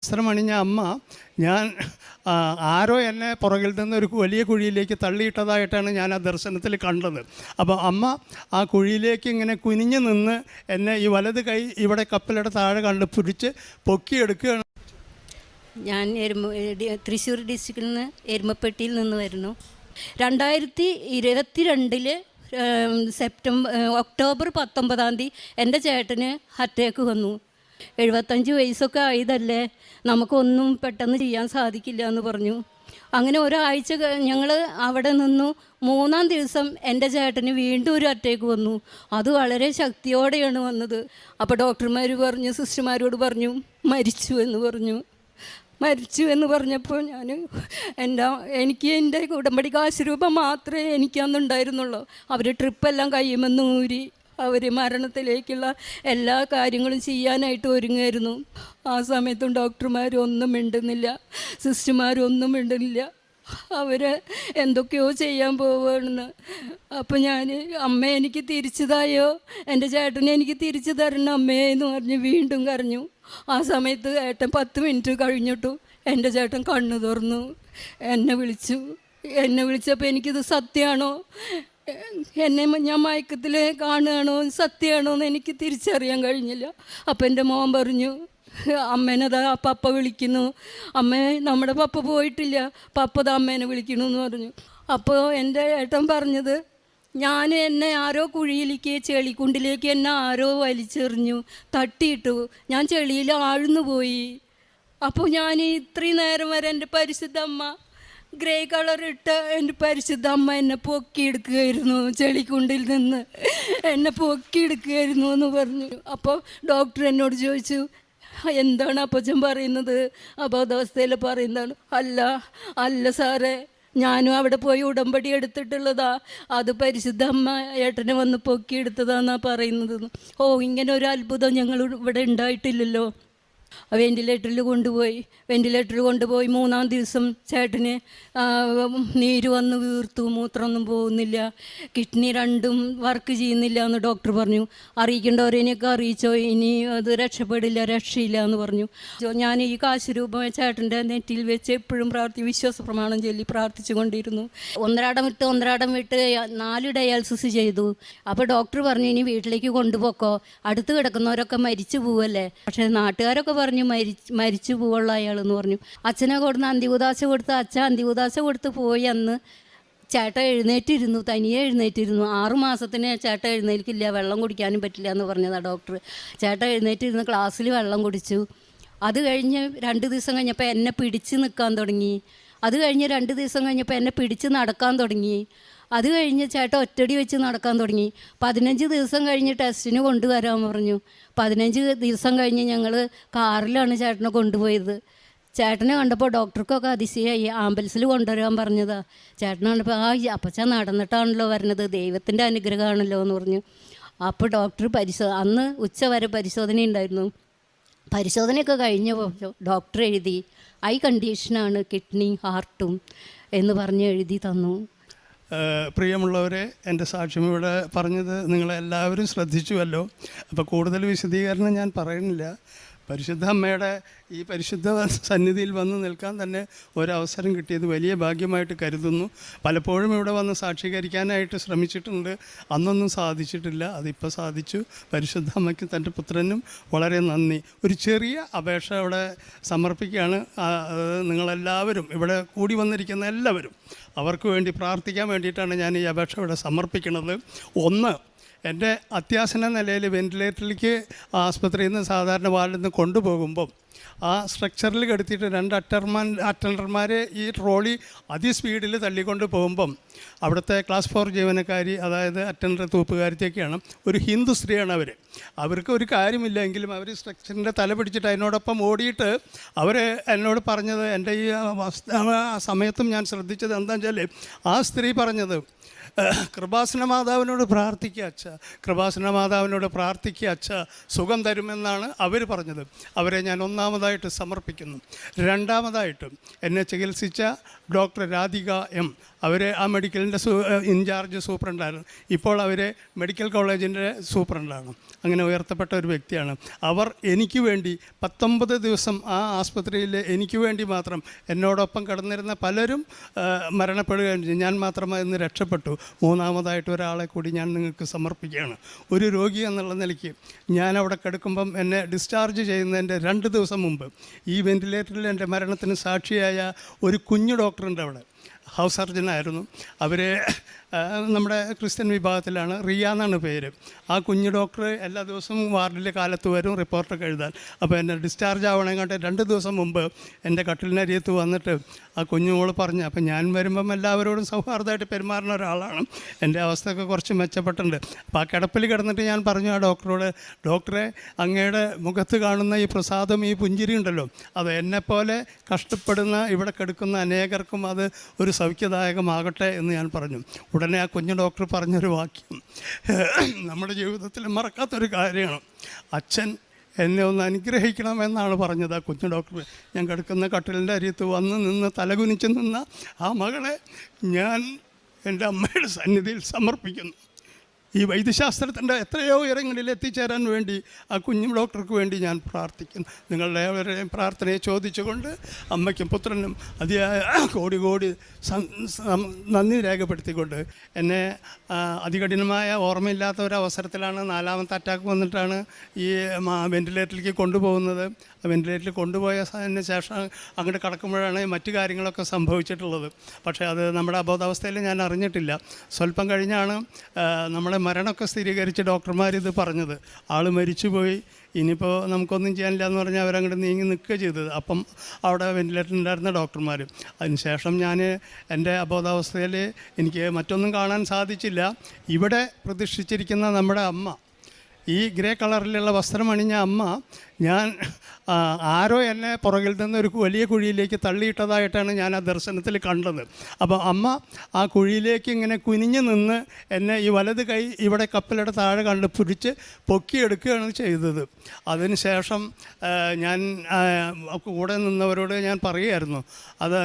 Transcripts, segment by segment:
വസ്ത്രമണിഞ്ഞ അമ്മ ഞാൻ ആരോ എന്നെ പുറകിൽ നിന്ന് ഒരു വലിയ കുഴിയിലേക്ക് തള്ളിയിട്ടതായിട്ടാണ് ഞാൻ ആ ദർശനത്തിൽ കണ്ടത്. അപ്പോൾ അമ്മ ആ കുഴിയിലേക്ക് ഇങ്ങനെ കുനിഞ്ഞു നിന്ന് എന്നെ ഈ വലത് കൈ ഇവിടെ കപ്പലയുടെ താഴെ കണ്ട് പിടിച്ച് പൊക്കിയെടുക്കുകയാണ്. ഞാൻ തൃശ്ശൂർ ഡിസ്ട്രിക്റ്റിൽ നിന്ന് എരുമപ്പെട്ടിയിൽ നിന്ന് വരുന്നു. 2022 ഒക്ടോബർ 19 എൻ്റെ ചേട്ടന് അറ്റാക്ക് വന്നു. 75 വയസ്സൊക്കെ ആയതല്ലേ, നമുക്കൊന്നും പെട്ടെന്ന് ചെയ്യാൻ സാധിക്കില്ല എന്ന് പറഞ്ഞു. അങ്ങനെ ഒരാഴ്ച ഞങ്ങൾ അവിടെ നിന്നു. 3-ാം ദിവസം എൻ്റെ ചേട്ടന് വീണ്ടും ഒരു അറ്റാക്ക് വന്നു. അത് വളരെ ശക്തിയോടെയാണ് വന്നത്. അപ്പോൾ ഡോക്ടർമാർ പറഞ്ഞു, സിസ്റ്റർമാരോട് പറഞ്ഞു മരിച്ചു എന്ന് പറഞ്ഞപ്പോൾ എനിക്ക് എൻ്റെ ഉടമ്പടി കാശ് രൂപ മാത്രമേ എനിക്കന്നുണ്ടായിരുന്നുള്ളൂ. അവർ ട്രിപ്പെല്ലാം കഴിയുമെന്ന് ഊരി അവർ മരണത്തിലേക്കുള്ള എല്ലാ കാര്യങ്ങളും ചെയ്യാനായിട്ട് ഒരുങ്ങായിരുന്നു. ആ സമയത്തും ഡോക്ടർമാരൊന്നും മിണ്ടുന്നില്ല, സിസ്റ്റർമാരൊന്നും മിണ്ടുന്നില്ല. അവർ എന്തൊക്കെയോ ചെയ്യാൻ പോവുകയാണെന്ന്. അപ്പോൾ ഞാൻ അമ്മ എനിക്ക് തിരിച്ചതായോ, എൻ്റെ ചേട്ടനെ എനിക്ക് തിരിച്ചു തരണം അമ്മേ എന്ന് പറഞ്ഞ് വീണ്ടും കരഞ്ഞു. ആ സമയത്ത് ഏട്ടൻ 10 മിനിറ്റ് കഴിഞ്ഞിട്ടു എൻ്റെ ചേട്ടൻ കണ്ണു തുറന്നു എന്നെ വിളിച്ചപ്പോൾ എനിക്കിത് സത്യമാണോ, എന്നെ ഞാൻ മയക്കത്തിൽ കാണുകയാണോ, സത്യമാണോ എന്ന് എനിക്ക് തിരിച്ചറിയാൻ കഴിഞ്ഞില്ല. അപ്പം എൻ്റെ മോൻ പറഞ്ഞു, അമ്മേനതാ പപ്പ വിളിക്കുന്നു, അമ്മേ നമ്മുടെ പപ്പ പോയിട്ടില്ല, പപ്പ അമ്മേനെ വിളിക്കണു എന്ന് പറഞ്ഞു. അപ്പോൾ എൻ്റെ ഏട്ടൻ പറഞ്ഞത്, എന്നെ ആരോ കുഴിയിലേക്ക് ചെളിക്കുണ്ടിലേക്ക് എന്നെ ആരോ വലിച്ചെറിഞ്ഞു, തട്ടിയിട്ടു, ഞാൻ ചെളിയിൽ ആഴ്ന്നു പോയി. അപ്പോൾ ഞാൻ ഇത്രയും നേരം വരെ എൻ്റെ പരിശുദ്ധ അമ്മ ഗ്രേ കളർ ഇട്ട എൻ്റെ പരിശുദ്ധ അമ്മ എന്നെ പൊക്കിയെടുക്കുകയായിരുന്നു, ചെളിക്കുണ്ടിൽ നിന്ന് എന്നെ പൊക്കിയെടുക്കുകയായിരുന്നു എന്ന് പറഞ്ഞു. അപ്പോൾ ഡോക്ടർ എന്നോട് ചോദിച്ചു, എന്താണ് അപ്പച്ചൻ പറയുന്നത്, അബോധാവസ്ഥയിൽ പറയുന്നതാണ്. അല്ല സാറേ, ഞാനും അവിടെ പോയി ഉടമ്പടി എടുത്തിട്ടുള്ളതാ, അത് പരിശുദ്ധ അമ്മ ഏട്ടനെ വന്ന് പൊക്കിയെടുത്തതാണെന്നാണ് പറയുന്നത്. ഓ, ഇങ്ങനെ ഒരു അത്ഭുതം ഞങ്ങൾ ഇവിടെ ഉണ്ടായിട്ടില്ലല്ലോ. വെൻറ്റിലേറ്ററിൽ കൊണ്ടുപോയി 3-ാം ദിവസം ചേട്ടന് നീര് വന്ന് വീർത്തു, മൂത്രമൊന്നും പോകുന്നില്ല, കിഡ്നി രണ്ടും വർക്ക് ചെയ്യുന്നില്ല എന്ന് ഡോക്ടർ പറഞ്ഞു. അറിയിക്കേണ്ടവരേനെയൊക്കെ അറിയിച്ചോ, ഇനി അത് രക്ഷയില്ല എന്ന് പറഞ്ഞു. ഞാൻ ഈ കാശ് രൂപ ചേട്ടൻ്റെ നെറ്റിൽ വെച്ച് എപ്പോഴും വിശ്വാസ പ്രമാണം ചൊല്ലി പ്രാർത്ഥിച്ചു കൊണ്ടിരുന്നു. ഒന്നരാടം വിട്ട് 4 ഡയാലിസിസ് ചെയ്തു. അപ്പോൾ ഡോക്ടർ പറഞ്ഞു, ഇനി വീട്ടിലേക്ക് കൊണ്ടുപോക്കോ, അടുത്ത് കിടക്കുന്നവരൊക്കെ മരിച്ചു പോവല്ലേ. പക്ഷേ നാട്ടുകാരൊക്കെ പറഞ്ഞു മരിച്ചു പോവുള്ള അയാളെന്ന് പറഞ്ഞു. അച്ഛനെ കൊടുന്ന് അന്തികുദാശ കൊടുത്ത് അച്ഛൻ അന്തികുദാശ കൊടുത്ത് പോയി. അന്ന് ചേട്ടൻ തനിയെ എഴുന്നേറ്റിരുന്നു. 6 മാസത്തിന് ചേട്ടൻ എഴുന്നേൽക്കില്ല, വെള്ളം കുടിക്കാനും പറ്റില്ല എന്ന് പറഞ്ഞതാണ് ഡോക്ടർ. ചേട്ടൻ എഴുന്നേറ്റിരുന്ന് ക്ലാസ്സിൽ വെള്ളം കുടിച്ചു. അത് കഴിഞ്ഞ് 2 ദിവസം കഴിഞ്ഞപ്പോൾ എന്നെ പിടിച്ച് നിൽക്കാൻ തുടങ്ങി. അത് കഴിഞ്ഞ് 2 ദിവസം കഴിഞ്ഞപ്പോൾ എന്നെ പിടിച്ച് നടക്കാൻ തുടങ്ങി. അത് കഴിഞ്ഞ് ചേട്ടൻ ഒറ്റടി വെച്ച് നടക്കാൻ തുടങ്ങി. 15 ദിവസം കഴിഞ്ഞ് ടെസ്റ്റിന് കൊണ്ടുവരാൻ പറഞ്ഞു. 15 ദിവസം കഴിഞ്ഞ് ഞങ്ങൾ കാറിലാണ് ചേട്ടനെ കൊണ്ടുപോയത്. ചേട്ടനെ കണ്ടപ്പോൾ ഡോക്ടർക്കൊക്കെ അതിശയായി. ആംബുലൻസിൽ കൊണ്ടുവരാൻ പറഞ്ഞതാ. ചേട്ടനെ കണ്ടപ്പോൾ അപ്പച്ചാൻ നടന്നിട്ടാണല്ലോ വരുന്നത്, ദൈവത്തിൻ്റെ അനുഗ്രഹമാണല്ലോ എന്ന് പറഞ്ഞു. അപ്പോൾ ഡോക്ടർ അന്ന് ഉച്ചവരെ പരിശോധന ഉണ്ടായിരുന്നു. പരിശോധനയൊക്കെ കഴിഞ്ഞപ്പോൾ ഡോക്ടർ എഴുതി, ഐ കണ്ടീഷനാണ്, കിഡ്നി ഹാർട്ടും എന്ന് പറഞ്ഞ് എഴുതി തന്നു. പ്രിയമുള്ളവരെ, എൻ്റെ സാക്ഷ്യം ഇവിടെ പറഞ്ഞത് നിങ്ങളെല്ലാവരും ശ്രദ്ധിച്ചുവല്ലോ. അപ്പോൾ കൂടുതൽ വിശദീകരണം ഞാൻ പറയുന്നില്ല. പരിശുദ്ധ അമ്മയുടെ ഈ പരിശുദ്ധ സന്നിധിയിൽ വന്ന് നിൽക്കാൻ തന്നെ ഒരവസരം കിട്ടിയത് വലിയ ഭാഗ്യമായിട്ട് കരുതുന്നു. പലപ്പോഴും ഇവിടെ വന്ന് സാക്ഷീകരിക്കാനായിട്ട് ശ്രമിച്ചിട്ടുണ്ട്, അന്നൊന്നും സാധിച്ചിട്ടില്ല. അതിപ്പോൾ സാധിച്ചു. പരിശുദ്ധ അമ്മയ്ക്കും തൻ്റെ പുത്രനും വളരെ നന്ദി. ഒരു ചെറിയ അപേക്ഷ ഇവിടെ സമർപ്പിക്കുകയാണ്. നിങ്ങളെല്ലാവരും ഇവിടെ കൂടി വന്നിരിക്കുന്ന എല്ലാവരും അവർക്ക് വേണ്ടി പ്രാർത്ഥിക്കാൻ വേണ്ടിയിട്ടാണ് ഞാൻ ഈ അപേക്ഷ ഇവിടെ സമർപ്പിക്കുന്നത്. ഒന്ന്, എൻ്റെ അത്യാസന്ന നിലയിൽ വെൻറ്റിലേറ്ററിലേക്ക് ആസ്പത്രിയിൽ നിന്ന് സാധാരണ വാർഡിൽ നിന്ന് കൊണ്ടുപോകുമ്പം ആ സ്ട്രക്ചറിൽ കിടത്തിയിട്ട് 2 അറ്റൻഡർമാരെ ഈ ട്രോളി അതിസ്പീഡിൽ തള്ളിക്കൊണ്ട് പോകുമ്പം അവിടുത്തെ ക്ലാസ് 4 ജീവനക്കാരി, അതായത് അറ്റൻഡർ തൂപ്പുകാരത്തേക്കാണ്, ഒരു ഹിന്ദു സ്ത്രീയാണ് അവർക്ക് ഒരു കാര്യമില്ലെങ്കിലും അവർ സ്ട്രക്ചറിൻ്റെ തല പിടിച്ചിട്ട് അതിനോടൊപ്പം ഓടിയിട്ട് അവർ എന്നോട് പറഞ്ഞത്, എൻ്റെ ഈ സമയത്തും ഞാൻ ശ്രദ്ധിച്ചത് എന്താണെന്ന് വെച്ചാൽ ആ സ്ത്രീ പറഞ്ഞത്, കൃപാസന മാതാവിനോട് പ്രാർത്ഥിക്കുക അച്ഛ, സുഖം തരുമെന്നാണ് അവർ പറഞ്ഞത്. അവരെ ഞാൻ ഒന്നാമതായിട്ട് സമർപ്പിക്കുന്നു. രണ്ടാമതായിട്ട് എന്നെ ചികിത്സിച്ച ഡോക്ടർ രാധിക എം, അവർ ആ മെഡിക്കലിൻ്റെ ഇൻചാർജ് സൂപ്രണ്ടായിരുന്നു. ഇപ്പോൾ അവർ മെഡിക്കൽ കോളേജിൻ്റെ സൂപ്രണ്ടാണ്. അങ്ങനെ ഉയർത്തപ്പെട്ട ഒരു വ്യക്തിയാണ്. അവർ എനിക്ക് വേണ്ടി 19 ദിവസം ആ ആസ്പത്രിയിൽ എനിക്ക് വേണ്ടി മാത്രം എന്നോടൊപ്പം കിടന്നിരുന്ന പലരും മരണപ്പെടുകയും ചെയ്തു. ഞാൻ മാത്രമായി ഇന്ന് രക്ഷപ്പെട്ടു. മൂന്നാമതായിട്ട് ഒരാളെ കൂടി ഞാൻ നിങ്ങൾക്ക് സമർപ്പിക്കുകയാണ്. ഒരു രോഗി എന്നുള്ള നിലയ്ക്ക് ഞാൻ അവിടെ കിടക്കുമ്പം എന്നെ ഡിസ്ചാർജ് ചെയ്യുന്നതിൻ്റെ 2 ദിവസം മുമ്പ് ഈ വെൻറ്റിലേറ്ററിൽ എൻ്റെ മരണത്തിന് സാക്ഷിയായ ഒരു കുഞ്ഞു ഡോക്ടറുണ്ട് അവിടെ, ഹൗസ് സർജനായിരുന്നു. അവർ നമ്മുടെ ക്രിസ്ത്യൻ വിഭാഗത്തിലാണ്, റിയ എന്നാണ് പേര്. ആ കുഞ്ഞു ഡോക്ടർ എല്ലാ ദിവസവും വാർഡിൽ കാലത്ത് വരും റിപ്പോർട്ടൊക്കെ എഴുതാൻ. അപ്പോൾ എന്നെ ഡിസ്ചാർജ് ആവണേക്കാട്ട് 2 ദിവസം മുമ്പ് എൻ്റെ കട്ടിലിനരിയത്ത് വന്നിട്ട് ആ കുഞ്ഞുമോൾ പറഞ്ഞു. അപ്പം ഞാൻ വരുമ്പം എല്ലാവരോടും സൗഹാർദ്ദമായിട്ട് പെരുമാറുന്ന ഒരാളാണ്. എൻ്റെ അവസ്ഥയൊക്കെ കുറച്ച് മെച്ചപ്പെട്ടിട്ടുണ്ട്. അപ്പോൾ ആ കിടപ്പിൽ കിടന്നിട്ട് ഞാൻ പറഞ്ഞു ആ ഡോക്ടറോട്, ഡോക്ടറെ അങ്ങയുടെ മുഖത്ത് കാണുന്ന ഈ പ്രസാദം, ഈ പുഞ്ചിരി ഉണ്ടല്ലോ, അത് എന്നെപ്പോലെ കഷ്ടപ്പെടുന്ന ഇവിടെ കിടക്കുന്ന അനേകർക്കും അത് ഒരു സൗഖ്യദായകമാകട്ടെ എന്ന് ഞാൻ പറഞ്ഞു. ഉടനെ ആ കുഞ്ഞു ഡോക്ടർ പറഞ്ഞൊരു വാക്യം നമ്മുടെ ജീവിതത്തിൽ മറക്കാത്തൊരു കാര്യമാണ്. അച്ഛൻ എന്നെ ഒന്ന് അനുഗ്രഹിക്കണമെന്നാണ് പറഞ്ഞത് ആ കുഞ്ഞു ഡോക്ടർ. ഞാൻ കിടക്കുന്ന കട്ടിലിൻ്റെ അരിയത്ത് വന്ന് നിന്ന് തലകുനിച്ച് നിന്ന ആ മകളെ ഞാൻ എൻ്റെ അമ്മയുടെ സന്നിധിയിൽ സമർപ്പിക്കുന്നു. ഈ വൈദ്യശാസ്ത്രത്തിൻ്റെ എത്രയോ ഉയരങ്ങളിൽ എത്തിച്ചേരാൻ വേണ്ടി ആ കുഞ്ഞു ഡോക്ടർക്ക് വേണ്ടി ഞാൻ പ്രാർത്ഥിക്കുന്നു. നിങ്ങളുടെ അവരുടെയും പ്രാർത്ഥനയെ ചോദിച്ചുകൊണ്ട് അമ്മയ്ക്കും പുത്രനും അതിയായ കോടി കോടി നന്ദി രേഖപ്പെടുത്തിക്കൊണ്ട് എന്നെ അതികഠിനമായ ഓർമ്മയില്ലാത്ത ഒരവസരത്തിലാണ് 4ാമത്തെ അറ്റാക്ക് വന്നിട്ടാണ് ഈ വെൻറ്റിലേറ്ററിലേക്ക് കൊണ്ടുപോകുന്നത്. വെൻറ്റിലേറ്ററിൽ കൊണ്ടുപോയതിന് ശേഷം അങ്ങോട്ട് കടക്കുമ്പോഴാണ് മറ്റു കാര്യങ്ങളൊക്കെ സംഭവിച്ചിട്ടുള്ളത്. പക്ഷേ അത് നമ്മുടെ അബോധാവസ്ഥയിൽ ഞാൻ അറിഞ്ഞിട്ടില്ല. സ്വല്പം കഴിഞ്ഞാണ് നമ്മളെ മരണമൊക്കെ സ്ഥിരീകരിച്ച് ഡോക്ടർമാരിത് പറഞ്ഞത്. ആൾ മരിച്ചുപോയി, ഇനിയിപ്പോൾ നമുക്കൊന്നും ചെയ്യാനില്ല എന്ന് പറഞ്ഞാൽ അവരങ്ങോട്ട് നീങ്ങി നിൽക്കുക ചെയ്തത്. അപ്പം അവിടെ വെൻറ്റിലേറ്ററിലുണ്ടായിരുന്ന ഡോക്ടർമാർ. അതിനുശേഷം ഞാൻ എൻ്റെ അബോധാവസ്ഥയിൽ എനിക്ക് മറ്റൊന്നും കാണാൻ സാധിച്ചില്ല. ഇവിടെ പ്രതിഷ്ഠിച്ചിരിക്കുന്ന നമ്മുടെ അമ്മ, ഈ ഗ്രേ കളറിലുള്ള വസ്ത്രം അണിഞ്ഞ അമ്മ, ഞാൻ ആരോ എന്നെ പുറകിൽ നിന്ന് ഒരു വലിയ കുഴിയിലേക്ക് തള്ളിയിട്ടതായിട്ടാണ് ഞാൻ ആ ദർശനത്തിൽ കണ്ടത്. അപ്പോൾ അമ്മ ആ കുഴിയിലേക്ക് ഇങ്ങനെ കുനിഞ്ഞ് നിന്ന് എന്നെ ഈ വലത് കൈ ഇവിടെ കപ്പലയുടെ താഴെ കണ്ട് പിടിച്ച് പൊക്കിയെടുക്കുകയാണ് ചെയ്തത്. അതിന് ശേഷം ഞാൻ കൂടെ നിന്നവരോട് ഞാൻ പറയുമായിരുന്നു, അത്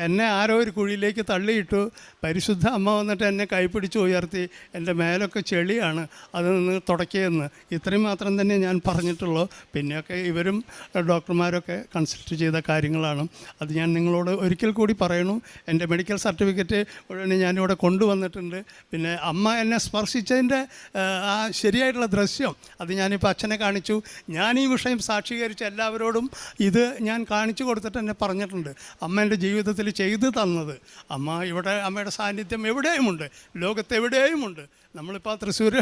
എന്നെ ആരോ ഒരു കുഴിയിലേക്ക് തള്ളിയിട്ടു, പരിശുദ്ധ അമ്മ വന്നിട്ട് എന്നെ കൈപ്പിടിച്ച് ഉയർത്തി, എൻ്റെ മേലൊക്കെ ചെളിയാണ്, അത് നിന്ന് തുടയ്ക്കുകയെന്ന്. ഇത്രയും മാത്രം തന്നെ ഞാൻ പറഞ്ഞിട്ടുള്ളൂ. പിന്നെയൊക്കെ ഇവരും ഡോക്ടർമാരൊക്കെ കൺസൾട്ട് ചെയ്ത കാര്യങ്ങളാണ്. അത് ഞാൻ നിങ്ങളോട് ഒരിക്കൽ കൂടി പറയണു. എൻ്റെ മെഡിക്കൽ സർട്ടിഫിക്കറ്റ് ഉടനെ ഞാനിവിടെ കൊണ്ടുവന്നിട്ടുണ്ട്. പിന്നെ അമ്മ എന്നെ സ്പർശിച്ചതിൻ്റെ ആ ശരിയായിട്ടുള്ള ദൃശ്യം അത് ഞാനിപ്പോൾ അച്ഛനെ കാണിച്ചു. ഞാൻ ഈ വിഷയം സാക്ഷീകരിച്ച് എല്ലാവരോടും ഇത് ഞാൻ കാണിച്ചു കൊടുത്തിട്ട് എന്നെ പറഞ്ഞിട്ടുണ്ട്. അമ്മ എൻ്റെ ജീവിതത്തിൽ ചെയ്തു തന്നത്, അമ്മ ഇവിടെ അമ്മയുടെ സാന്നിധ്യം എവിടെയുമുണ്ട്, ലോകത്തെവിടെയുമുണ്ട്. നമ്മളിപ്പോൾ തൃശ്ശൂർ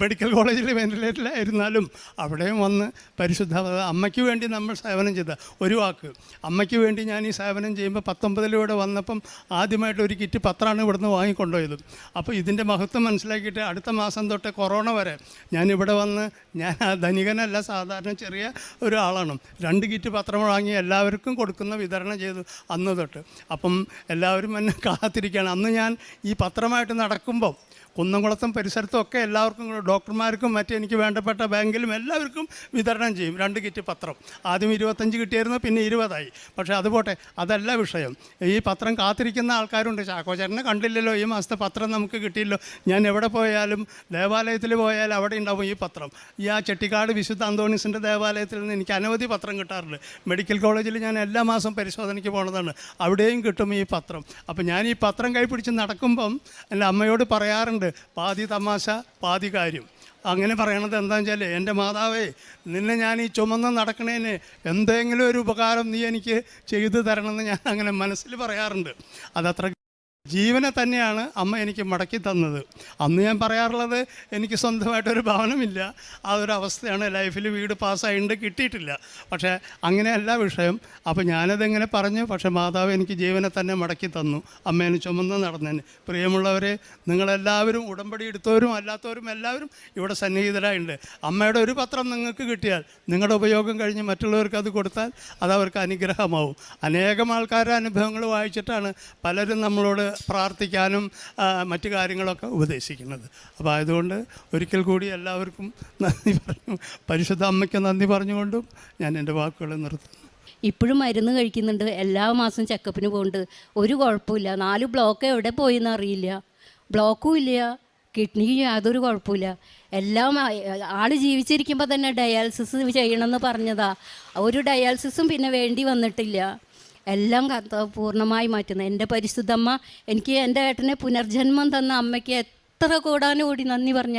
മെഡിക്കൽ കോളേജിൽ വെൻറ്റിലേറ്ററിലായിരുന്നാലും അവിടെയും വന്ന് പരിശുദ്ധ അമ്മയ്ക്ക് വേണ്ടി നമ്മൾ സേവനം ചെയ്ത ഒരു വാക്ക്. അമ്മയ്ക്ക് വേണ്ടി ഞാൻ ഈ സേവനം ചെയ്യുമ്പോൾ 19 വന്നപ്പം ആദ്യമായിട്ട് ഒരു കിറ്റ് പത്രമാണ് ഇവിടുന്ന് വാങ്ങിക്കൊണ്ടുപോയത്. അപ്പോൾ ഇതിൻ്റെ മഹത്വം മനസ്സിലാക്കിയിട്ട് അടുത്ത മാസം തൊട്ട് കൊറോണ വരെ ഞാനിവിടെ വന്ന്, ഞാൻ ധനികനല്ല, സാധാരണ ചെറിയ ഒരാളാണ്, 2 കിറ്റ് പത്രം വാങ്ങി എല്ലാവർക്കും കൊടുക്കുന്ന വിതരണം ചെയ്തു അന്ന് തൊട്ട്. അപ്പം എല്ലാവരും എന്നെ കാത്തിരിക്കുകയാണ്. അന്ന് ഞാൻ ഈ പത്രമായിട്ട് നടക്കുമ്പം കുന്നംകുളത്തും പരിസരത്തും ഒക്കെ എല്ലാവർക്കും, ഡോക്ടർമാർക്കും മറ്റേ എനിക്ക് വേണ്ടപ്പെട്ട ബാങ്കിലും എല്ലാവർക്കും വിതരണം ചെയ്യും 2 കിറ്റ് പത്രം. ആദ്യം 25 കിട്ടിയായിരുന്നു, പിന്നെ 20ആയി. പക്ഷേ അതുപോട്ടെ, അതല്ല വിഷയം. ഈ പത്രം കാത്തിരിക്കുന്ന ആൾക്കാരുണ്ട്. ചാക്കോച്ചേട്ടനെ കണ്ടില്ലല്ലോ, ഈ മാസത്തെ പത്രം നമുക്ക് കിട്ടിയല്ലോ. ഞാൻ എവിടെ പോയാലും, ദേവാലയത്തിൽ പോയാലും അവിടെ ഉണ്ടാവും ഈ പത്രം. ഈ ആ ചെട്ടിക്കാട് വിശുദ്ധ അന്തോണീസിൻ്റെ ദേവാലയത്തിൽ നിന്ന് എനിക്ക് അനവധി പത്രം കിട്ടാറുണ്ട്. മെഡിക്കൽ കോളേജിൽ ഞാൻ എല്ലാ മാസം പരിശോധനയ്ക്ക് പോണതാണ്, അവിടെയും കിട്ടും ഈ പത്രം. അപ്പോൾ ഞാൻ ഈ പത്രം കൈപ്പിടിച്ച് നടക്കുമ്പം എൻ്റെ അമ്മയോട് പറയാറുണ്ട്, പാതി തമാശ പാതി കാര്യം. അങ്ങനെ പറയണത് എന്താണെന്ന് വെച്ചാൽ, എൻ്റെ മാതാവേ, നിന്നെ ഞാൻ ഈ ചുമന്ന് നടക്കണേന് എന്തെങ്കിലും ഒരു ഉപകാരം നീ എനിക്ക് ചെയ്തു തരണമെന്ന് ഞാൻ അങ്ങനെ മനസ്സിൽ പറയാറുണ്ട്. അതത്ര ജീവനെ തന്നെയാണ് അമ്മ എനിക്ക് മടക്കി തന്നത്. അന്ന് ഞാൻ പറയാറുള്ളത്, എനിക്ക് സ്വന്തമായിട്ടൊരു ഭവനമില്ല, ആ ഒരു അവസ്ഥയാണ്. ലൈഫിൽ വീട് പാസ്സായിട്ടുണ്ട്, കിട്ടിയിട്ടില്ല. പക്ഷേ അങ്ങനെയല്ല വിഷയം. അപ്പോൾ ഞാനതെങ്ങനെ പറഞ്ഞു, പക്ഷേ മാതാവ് എനിക്ക് ജീവനെ തന്നെ മടക്കി തന്നു, അമ്മേനെ ചുമന്ന് നടന്നതിന്. പ്രിയമുള്ളവരെ, നിങ്ങളെല്ലാവരും, ഉടമ്പടി എടുത്തവരും അല്ലാത്തവരും എല്ലാവരും ഇവിടെ സന്നിഹിതരായിട്ടുണ്ട്. അമ്മയുടെ ഒരു പത്രം നിങ്ങൾക്ക് കിട്ടിയാൽ, നിങ്ങളുടെ ഉപയോഗം കഴിഞ്ഞ് മറ്റുള്ളവർക്ക് അത് കൊടുത്താൽ അതവർക്ക് അനുഗ്രഹമാവും. അനേകം ആൾക്കാരുടെ അനുഭവങ്ങൾ വായിച്ചിട്ടാണ് പലരും നമ്മളോട് പ്രാർത്ഥിക്കാനും മറ്റു കാര്യങ്ങളൊക്കെ ഉപദേശിക്കുന്നത്. അപ്പോൾ അതുകൊണ്ട് ഒരിക്കൽ കൂടി എല്ലാവർക്കും നന്ദി പറഞ്ഞു, പരിശുദ്ധ അമ്മയ്ക്ക് നന്ദി പറഞ്ഞുകൊണ്ടും ഞാൻ എൻ്റെ വാക്കുകൾ നിർത്തുന്നു. ഇപ്പോഴും മരുന്ന് കഴിക്കുന്നുണ്ട്, എല്ലാ മാസവും ചെക്കപ്പിന് പോകുന്നുണ്ട്, ഒരു കുഴപ്പമില്ല. 4 ബ്ലോക്ക് എവിടെ പോയെന്ന് അറിയില്ല, ബ്ലോക്കും ഇല്ല, കിഡ്നിക്ക് യാതൊരു കുഴപ്പമില്ല. എല്ലാം ആൾ ജീവിച്ചിരിക്കുമ്പോൾ തന്നെ ഡയാലിസിസ് ചെയ്യണമെന്ന് പറഞ്ഞതാ, ഒരു ഡയാലിസിസും പിന്നെ വേണ്ടി വന്നിട്ടില്ല. എല്ലാം പൂർണ്ണമായി മാറ്റുന്നത് എൻ്റെ പരിശുദ്ധമ്മ. എനിക്ക് എൻ്റെ ഏട്ടനെ പുനർജന്മം തന്ന അമ്മയ്ക്ക് എത്ര കോടാനുകൂടി നന്ദി പറഞ്ഞ